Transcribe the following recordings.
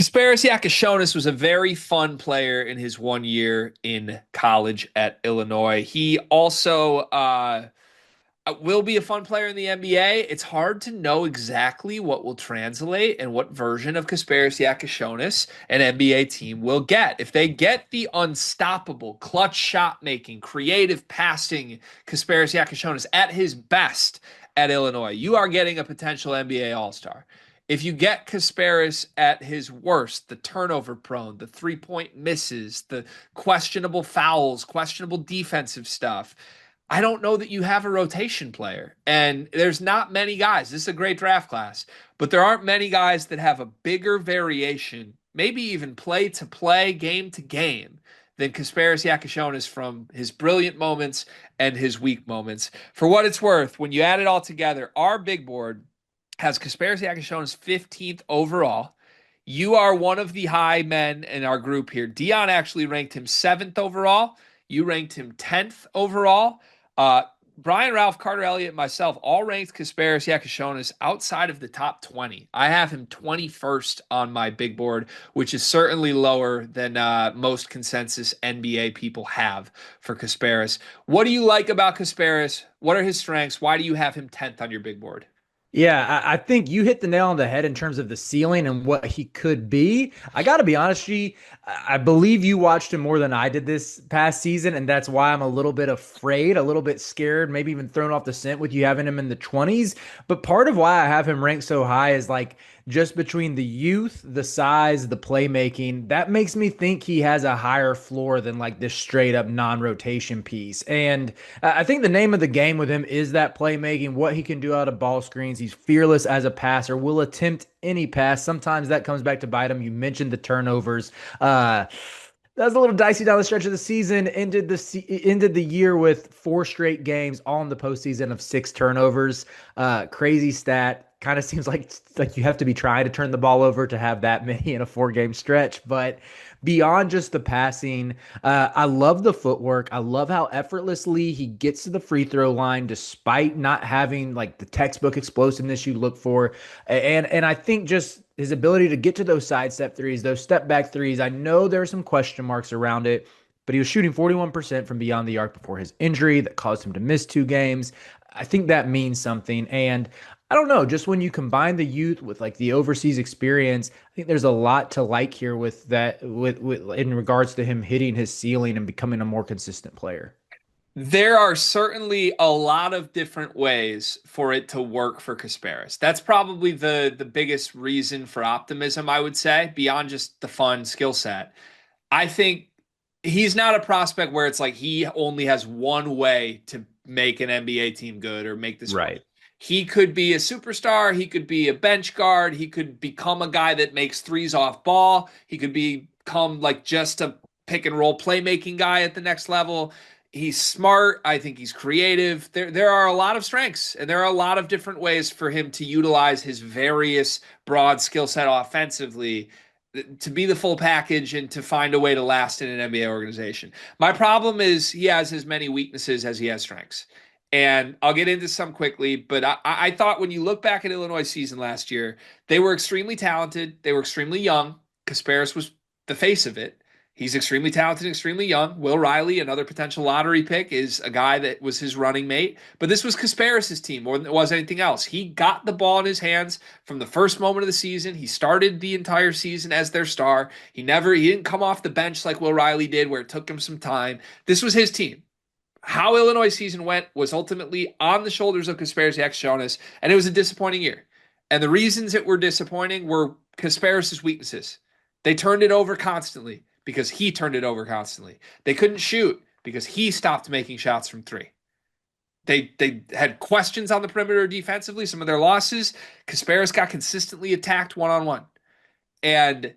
Kasparas Jakucionis was a very fun player in his 1 year in college at Illinois. He also will be a fun player in the NBA. It's hard to know exactly what will translate and what version of Kasparas Jakucionis an NBA team will get. If they get the unstoppable, clutch shot making, creative passing Kasparas Jakucionis at his best at Illinois, you are getting a potential NBA All Star. If you get Kasparas at his worst, the turnover prone, the 3 point misses, the questionable fouls, questionable defensive stuff, I don't know that you have a rotation player. And there's not many guys. This is a great draft class, but there aren't many guys that have a bigger variation, maybe even play to play, game to game, than Kasparas Jakucionis from his brilliant moments and his weak moments. For what it's worth, when you add it all together, our big board has Kasparas Jakucionis 15th overall. You are one of the high men in our group here. Dion actually ranked him 7th overall. You ranked him 10th overall. Uh, Brian, Ralph, Carter Elliott, and myself all ranked Kasparas Jakucionis outside of the top 20. I have him 21st on my big board, which is certainly lower than most consensus NBA people have for Kasparas. What do you like about Kasparas? What are his strengths? Why do you have him 10th on your big board? Yeah, I think you hit the nail on the head in terms of the ceiling and what he could be. I got to be honest, G, I believe you watched him more than I did this past season, and that's why I'm a little bit afraid, a little bit scared, maybe even thrown off the scent with you having him in the 20s. But part of why I have him ranked so high is like just between the youth, the size, the playmaking, that makes me think he has a higher floor than like this straight up non-rotation piece. And I think the name of the game with him is that playmaking, what he can do out of ball screens. He's fearless as a passer, will attempt any pass. Sometimes that comes back to bite him. You mentioned the turnovers. That was a little dicey down the stretch of the season. Ended the year with 4 straight games, all in the postseason of 6 turnovers. Crazy stat. Kind of seems like you have to be trying to turn the ball over to have that many in a 4 game stretch. But beyond just the passing, I love the footwork. I love how effortlessly he gets to the free throw line despite not having like the textbook explosiveness you look for. And I think just his ability to get to those sidestep threes, those step back threes. I know there are some question marks around it, but he was shooting 41% from beyond the arc before his injury that caused him to miss 2 games. I think that means something. And I don't know, just when you combine the youth with like the overseas experience, I think there's a lot to like here with that with in regards to him hitting his ceiling and becoming a more consistent player. There are certainly a lot of different ways for it to work for Kasparas. That's probably the biggest reason for optimism, I would say, beyond just the fun skill set. I think he's not a prospect where it's like he only has one way to make an NBA team good or make this run. Right. He could be a superstar. He could be a bench guard. He could become a guy that makes threes off ball. He could become like just a pick and roll playmaking guy at the next level. He's smart. I think he's creative. There are a lot of strengths, and there are a lot of different ways for him to utilize his various broad skill set offensively to be the full package and to find a way to last in an NBA organization. My problem is he has as many weaknesses as he has strengths. And I'll get into some quickly, but I thought when you look back at Illinois' season last year, they were extremely talented. They were extremely young. Kasparas was the face of it. He's extremely talented, extremely young. Will Riley, another potential lottery pick, is a guy that was his running mate. But this was Kasparas' team more than it was anything else. He got the ball in his hands from the first moment of the season. He started the entire season as their star. He didn't come off the bench like Will Riley did, where it took him some time. This was his team. How Illinois' season went was ultimately on the shoulders of Kasparas Jakucionis, and it was a disappointing year. And the reasons it were disappointing were Kasparas' weaknesses. They turned it over constantly because he turned it over constantly. They couldn't shoot because he stopped making shots from three. They had questions on the perimeter defensively. Some of their losses, Kasparas got consistently attacked one on one, and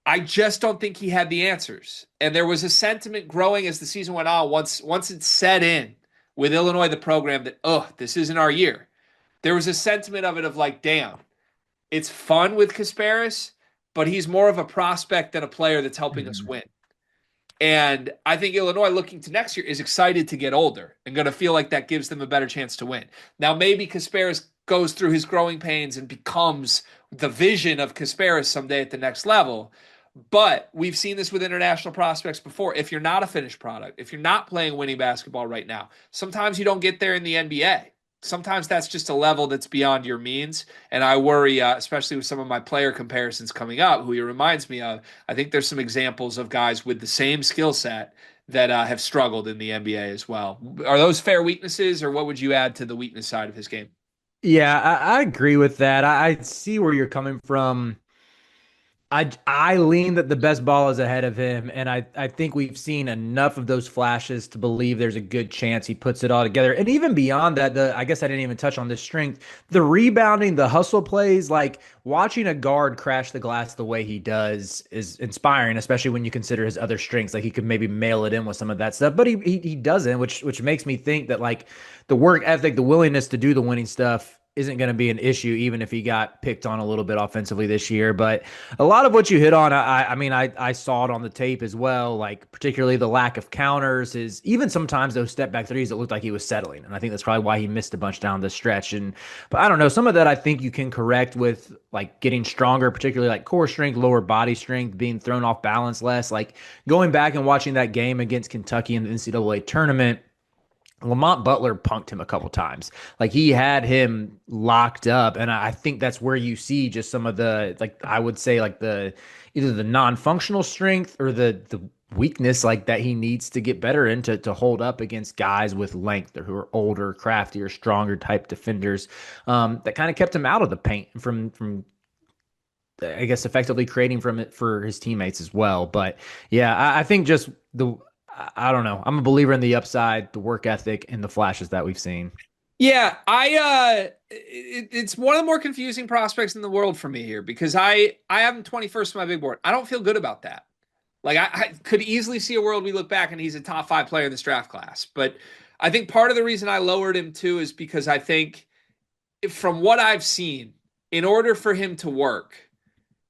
I just don't think he had the answers. And there was a sentiment growing as the season went on. Once it set in with Illinois, the program, that this isn't our year. There was a sentiment of it of like, damn, it's fun with Kasparas, but he's more of a prospect than a player that's helping us Mhm. win. And I think Illinois, looking to next year, is excited to get older and going to feel like that gives them a better chance to win. Now, maybe Kasparas goes through his growing pains and becomes the vision of Kasparas someday at the next level. But we've seen this with international prospects before. If you're not a finished product, if you're not playing winning basketball right now, sometimes you don't get there in the NBA. Sometimes that's just a level that's beyond your means. And I worry, especially with some of my player comparisons coming up, who he reminds me of. I think there's some examples of guys with the same skill set that have struggled in the NBA as well. Are those fair weaknesses, or what would you add to the weakness side of his game? Yeah, I agree with that. I see where you're coming from. I lean that the best ball is ahead of him, and I think we've seen enough of those flashes to believe there's a good chance he puts it all together. And even beyond that, I guess I didn't even touch on this strength. The rebounding, the hustle plays, like watching a guard crash the glass the way he does is inspiring, especially when you consider his other strengths. Like he could maybe mail it in with some of that stuff, but he doesn't, which makes me think that like the work ethic, the willingness to do the winning stuff isn't going to be an issue, even if he got picked on a little bit offensively this year. But a lot of what you hit on, I saw it on the tape as well, like particularly the lack of counters, his even sometimes those step back threes that looked like he was settling. And I think that's probably why he missed a bunch down the stretch. But I don't know, some of that I think you can correct with like getting stronger, particularly like core strength, lower body strength, being thrown off balance less. Like going back and watching that game against Kentucky in the NCAA tournament, Lamont Butler punked him a couple times. Like he had him locked up. And I think that's where you see just some of the, like, I would say like the, either the non-functional strength or the weakness like that he needs to get better into to hold up against guys with length or who are older, craftier, stronger type defenders. That kind of kept him out of the paint from I guess effectively creating from it for his teammates as well. But yeah, I think just I don't know. I'm a believer in the upside, the work ethic, and the flashes that we've seen. Yeah, it's one of the more confusing prospects in the world for me here because I have him 21st on my big board. I don't feel good about that. Like I could easily see a world we look back and he's a top 5 player in this draft class. But I think part of the reason I lowered him too is because I think from what I've seen, in order for him to work,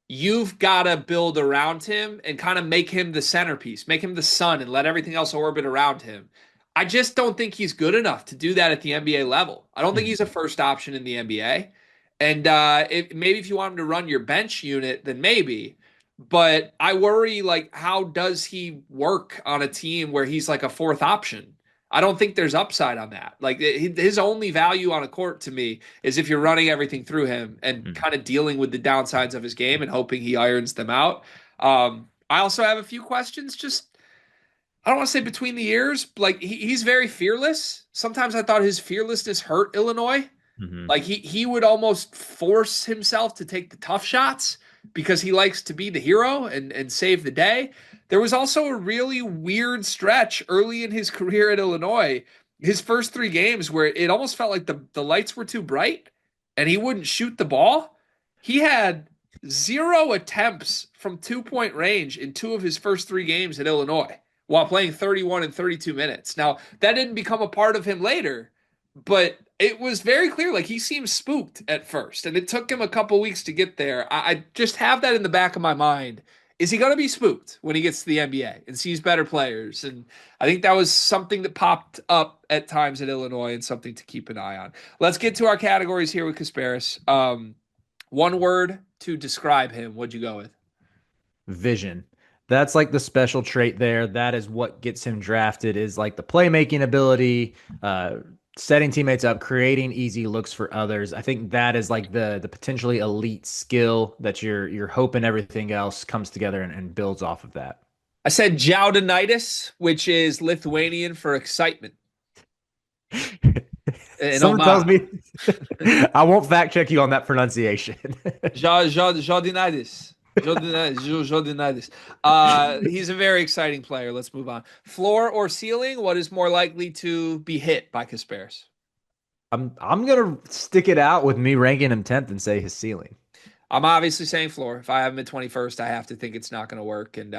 you've got to build around him and kind of make him the centerpiece, make him the sun, and let everything else orbit around him. I just don't think he's good enough to do that at the NBA level. I don't think he's a Mhm. first option in the NBA. And maybe if you want him to run your bench unit, then maybe. But I worry, like, how does he work on a team where he's like a fourth option? I don't think there's upside on that. Like his only value on a court to me is if you're running everything through him and Mhm. kind of dealing with the downsides of his game and hoping he irons them out. I also have a few questions. Just I don't want to say between the ears. Like he's very fearless. Sometimes I thought his fearlessness hurt Illinois. Mhm. Like he would almost force himself to take the tough shots because he likes to be the hero and save the day. There was also a really weird stretch early in his career at Illinois, his first 3 games where it almost felt like the lights were too bright and he wouldn't shoot the ball. He had 0 attempts from 2 point range in 2 of his first 3 games at Illinois while playing 31 and 32 minutes. Now, that didn't become a part of him later, but it was very clear like he seemed spooked at first and it took him a couple weeks to get there. I just have that in the back of my mind. Is he going to be spooked when he gets to the NBA and sees better players? And I think that was something that popped up at times at Illinois and something to keep an eye on. Let's get to our categories here with Kasparis. One word to describe him. What'd you go with? Vision. That's like the special trait there. That is what gets him drafted is like the playmaking ability, setting teammates up, creating easy looks for others. I think that is like the potentially elite skill that you're hoping everything else comes together and builds off of that. I said Jaudinitis, which is Lithuanian for excitement, an Someone tells homage. me I won't fact check you on that pronunciation. Jaudinitis. Jaudinitis. He's a very exciting player. Let's move on. Floor or ceiling? What is more likely to be hit by Kasparis? I'm gonna stick it out with me ranking him 10th and say his ceiling. I'm obviously saying floor. If I have him at 21st, I have to think it's not going to work. And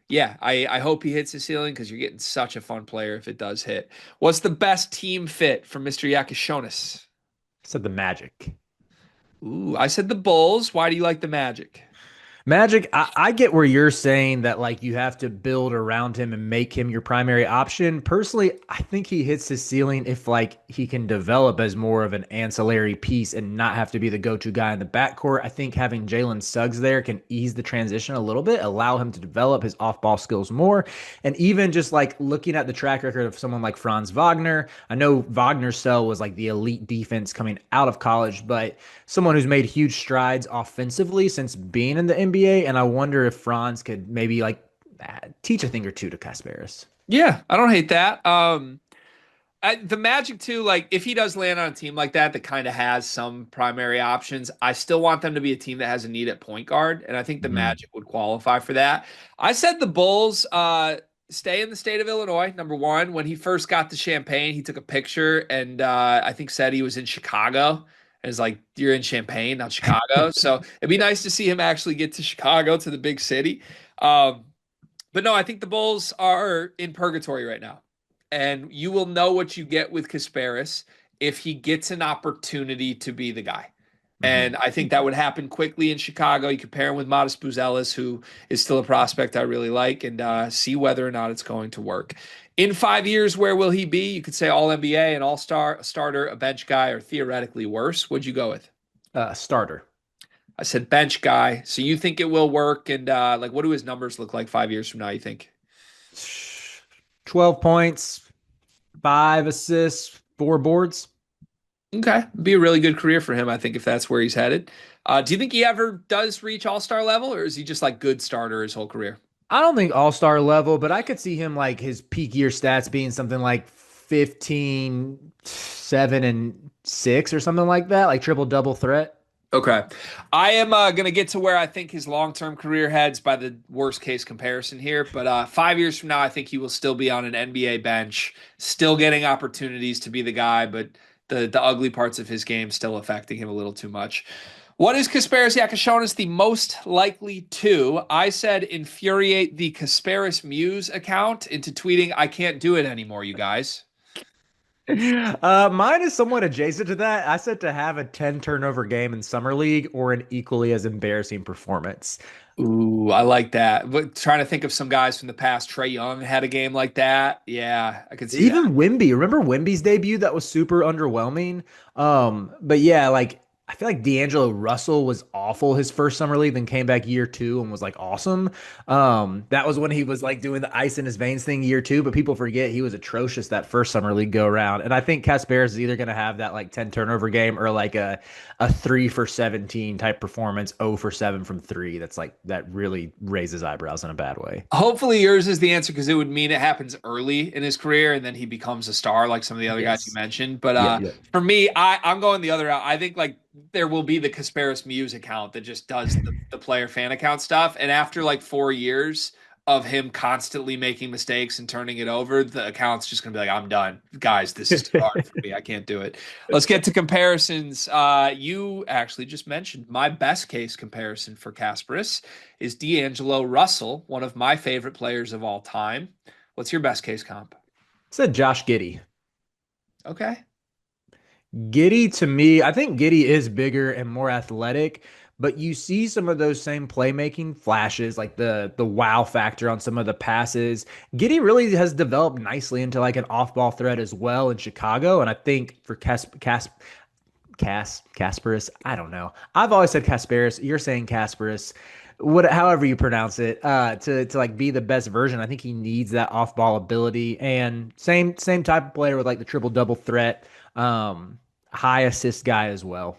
yeah, I hope he hits the ceiling because you're getting such a fun player if it does hit. What's the best team fit for Mr. Yakosonus? I said the Magic. Ooh, I said the Bulls. Why do you like the Magic? Magic, I get where you're saying that like you have to build around him and make him your primary option. Personally, I think he hits his ceiling if like he can develop as more of an ancillary piece and not have to be the go-to guy in the backcourt. I think having Jalen Suggs there can ease the transition a little bit, allow him to develop his off-ball skills more. And even just like looking at the track record of someone like Franz Wagner, I know Wagner's cell was like the elite defense coming out of college, but someone who's made huge strides offensively since being in the NBA, and I wonder if Franz could maybe like teach a thing or two to Kasparas. Yeah, I don't hate that. The Magic too, like if he does land on a team like that that kind of has some primary options, I still want them to be a team that has a need at point guard, and I think the Mhm. Magic would qualify for that. I said the Bulls stay in the state of Illinois. Number one, when he first got to Champaign, he took a picture and I think said he was in Chicago. And it's like you're in Champaign, not Chicago. So it'd be nice to see him actually get to Chicago, to the big city. Um, but no, I think the Bulls are in purgatory right now. And you will know what you get with Kasparis if he gets an opportunity to be the guy. And Mhm. I think that would happen quickly in Chicago. You compare him with Modest Buzelis, who is still a prospect I really like, and see whether or not it's going to work. In 5 years, where will he be? You could say All NBA, an All Star, a starter, a bench guy, or theoretically worse. What'd you go with? Starter. I said bench guy. So you think it will work? And like, what do his numbers look like 5 years from now? You think? 12 points, 5 assists, 4 boards. Okay, be a really good career for him, I think, if that's where he's headed. Do you think he ever does reach all-star level, or is he just like good starter his whole career? I don't think all-star level, but I could see him like his peak year stats being something like 15, 7, and 6 or something like that, like triple double threat. Okay. I am going to get to where I think his long-term career heads by the worst case comparison here, but 5 years from now, I think he will still be on an NBA bench, still getting opportunities to be the guy, but the ugly parts of his game still affecting him a little too much. What is Kasparas Jakucionis the most likely to? I said infuriate the Kasparas Muse account into tweeting, I can't do it anymore, you guys. Mine is somewhat adjacent to that. I said to have a 10 turnover game in summer league or an equally as embarrassing performance. Ooh, I like that. But trying to think of some guys from the past. Trey Young had a game like that. Yeah, I could see that. Even Wimby, remember Wimby's debut? That was super underwhelming. But yeah, like I feel like D'Angelo Russell was awful his first summer league, then came back year two and was like awesome. That was when he was like doing the ice in his veins thing year two, but people forget he was atrocious that first summer league go around. And I think Kasparis is either gonna have that like 10 turnover game or like a 3 for 17 type performance, 0 for 7 from three. That's like that really raises eyebrows in a bad way. Hopefully yours is the answer because it would mean it happens early in his career and then he becomes a star like some of the other guys you Yes. mentioned. But Yep, yep. for me, I'm going the other route. I think like there will be the Kasparis Muse account that just does the player fan account stuff. And after like 4 years of him constantly making mistakes and turning it over, the account's just gonna be like, I'm done. Guys, this is too hard for me. I can't do it. Let's get to comparisons. You actually just mentioned my best case comparison for Kasparis is D'Angelo Russell, one of my favorite players of all time. What's your best case comp? Said Josh Giddey. Okay. Giddy to me, I think Giddy is bigger and more athletic, but you see some of those same playmaking flashes, like the wow factor on some of the passes. Giddy really has developed nicely into like an off-ball threat as well in Chicago, and I think for Kasparis, I don't know. I've always said Kasparis. You're saying Kasparis. However you pronounce it, to like be the best version, I think he needs that off ball ability and same type of player with like the triple double threat, high assist guy as well.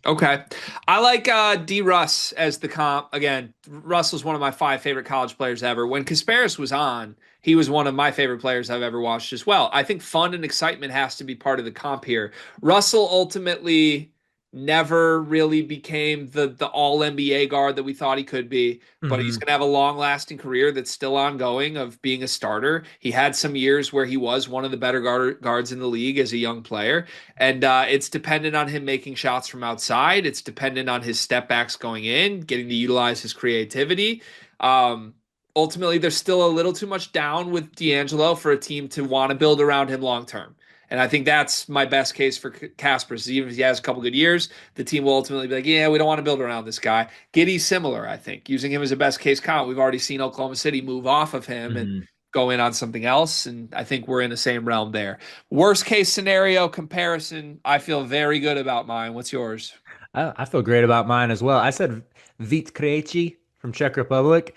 Okay. I like D Russ as the comp. Again, Russell's one of my five favorite college players ever. When Kasparis was on, he was one of my favorite players I've ever watched as well. I think fun and excitement has to be part of the comp here. Russell ultimately never really became the all NBA guard that we thought he could be, but he's Hmm. going to have a long lasting career that's still ongoing of being a starter. He had some years where he was one of the better guards in the league as a young player. And it's dependent on him making shots from outside. It's dependent on his step backs going in, getting to utilize his creativity. Um, Ultimately, there's still a little too much down with D'Angelo for a team to want to build around him long term. And I think that's my best case for Kasparas. Even if he has a couple good years, the team will ultimately be like, yeah, we don't want to build around this guy. Giddy's similar, I think, using him as a best case comp. We've already seen Oklahoma City move off of him and Mhm. go in on something else. And I think we're in the same realm there. Worst case scenario comparison, I feel very good about mine. What's yours? I feel great about mine as well. I said Vít Krejci from Czech Republic.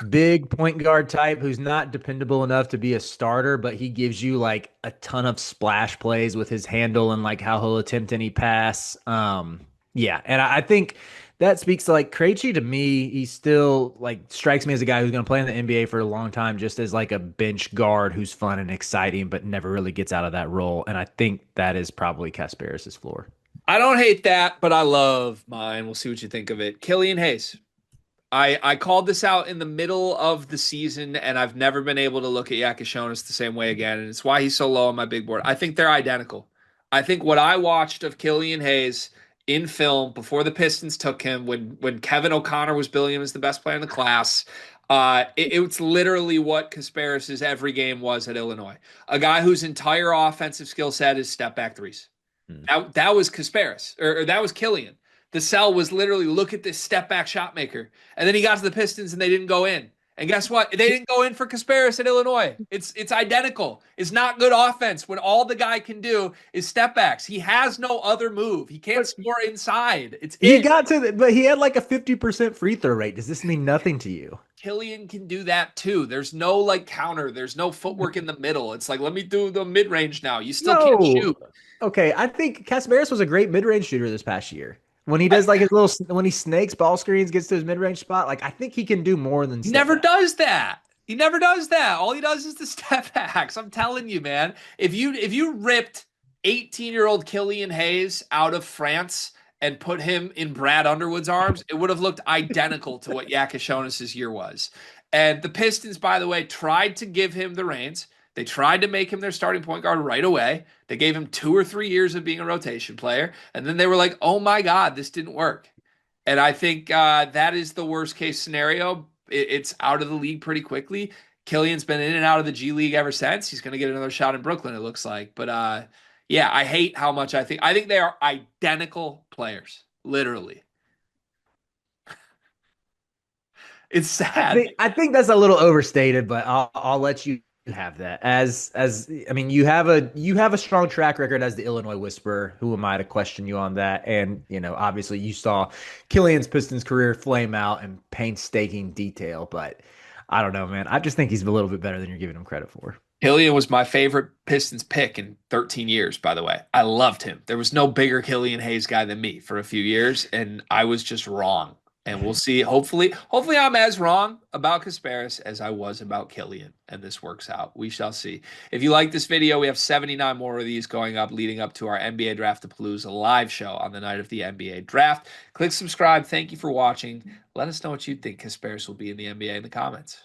Big point guard type who's not dependable enough to be a starter, but he gives you like a ton of splash plays with his handle and like how he'll attempt any pass. Yeah, and I think that speaks to like Krejci to me. He still like strikes me as a guy who's going to play in the NBA for a long time, just as like a bench guard who's fun and exciting, but never really gets out of that role. And I think that is probably Kasparas's floor. I don't hate that, but I love mine. We'll see what you think of it. Killian Hayes. I called this out in the middle of the season, and I've never been able to look at Yakosonus the same way again, and it's why he's so low on my big board. I think they're identical. I think what I watched of Killian Hayes in film before the Pistons took him, when Kevin O'Connor was billing him as the best player in the class, it's literally what Kasparas' every game was at Illinois. A guy whose entire offensive skill set is step back threes. Hmm. That was Kasparas, or that was Killian. The sell was literally look at this step back shot maker. And then he got to the Pistons and they didn't go in. And guess what? They didn't go in for Kasparas at Illinois. It's identical. It's not good offense when all the guy can do is step backs. He has no other move. He can't But score inside. It's he it. got to but he had like a 50% free throw rate. Does this mean nothing to you? Killian can do that too. There's no like counter. There's no footwork in the middle. It's like let me do the mid range now. You still can't No. shoot. Okay, I think Kasparas was a great mid-range shooter this past year. When he does like his little when he snakes ball screens, gets to his mid-range spot, like I think he can do more than He step never back. does that. He never does that. All he does is the step backs. I'm telling you, man. If you ripped 18-year-old Killian Hayes out of France and put him in Brad Underwood's arms, it would have looked identical to what Yakoshonis' year was. And the Pistons, by the way, tried to give him the reins. They tried to make him their starting point guard right away. They gave him 2 or 3 years of being a rotation player. And then they were like, oh my God, this didn't work. And I think that is the worst case scenario. It's out of the league pretty quickly. Killian's been in and out of the G League ever since. He's going to get another shot in Brooklyn, it looks like. But yeah, I hate how much I think they are identical players, literally. It's sad. I think that's a little overstated, but I'll let you have that. As I mean, you have a strong track record as the Illinois Whisperer. Who am I to question you on that? And obviously you saw Killian's Pistons career flame out in painstaking detail, but I don't know, man. I just think he's a little bit better than you're giving him credit for. Killian was my favorite Pistons pick in 13 years, by the way. I loved him. There was no bigger Killian Hayes guy than me for a few years, and I was just wrong. And we'll see. Hopefully I'm as wrong about Kasparas as I was about Killian, and this works out. We shall see. If you like this video, we have 79 more of these going up leading up to our NBA Draft-a-Palooza live show on the night of the NBA Draft. Click subscribe. Thank you for watching. Let us know what you think Kasparas will be in the NBA in the comments.